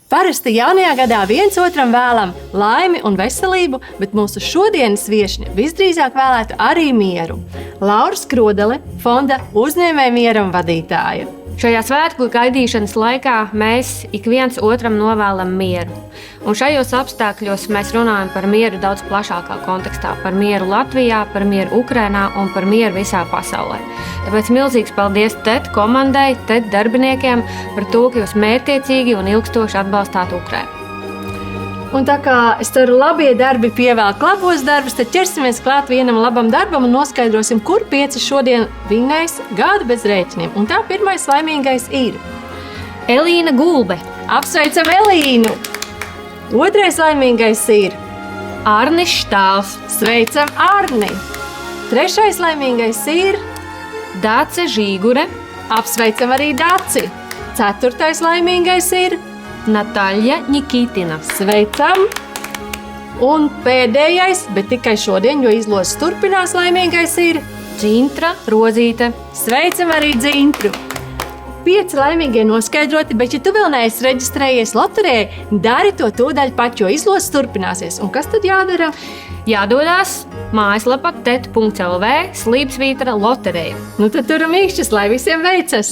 Parasti jaunajā gadā viens otram vēlam laimi un veselību, bet mūsu šodienas viešņa visdrīzāk vēlētu arī mieru. Laura Skrodele, fonda Uzņēmēju mieram vadītāja. Šajā svētku gaidīšanas laikā mēs ik viens otram novēlam mieru. Un šajos apstākļos mēs runājam par mieru daudz plašākā kontekstā. Par mieru Latvijā, par mieru Ukrainā un par mieru visā pasaulē. Tāpēc milzīgs paldies TET komandai, TET darbiniekiem par to, ka jūs mērķtiecīgi un ilgstoši atbalstāt Ukrainu. Un tā kā es ceru, labie darbi pievelk labos darbus, tad ķersimies klāt vienam labam darbam un noskaidrosim, kur 5 šodien vinnēs gadu bez rēķiniem. Un tā pirmais laimīgais ir Elīna Gulbe. Apsveicam Elīnu! Otrais laimīgais ir Arnis Štāls. Sveicam Arni! Trešais laimīgais ir Dace Žīgure. Apsveicam arī Daci! Ceturtais laimīgais ir Nataļa Nikitina. Sveicam! Un pēdējais, bet tikai šodien, jo izlozes turpinās, laimīgais ir Dzintra Rozīte. Sveicam arī Dzintru! 5 laimīgie noskaidroti, bet ja tu vēl neesi reģistrējies loterijai, dari to tūdaļ pat, jo izlozes turpināsies. Un kas tad jādara? Jādodās mājaslapa tet.lv/loterija. Nu tad turam īkšķis, lai visiem veicas!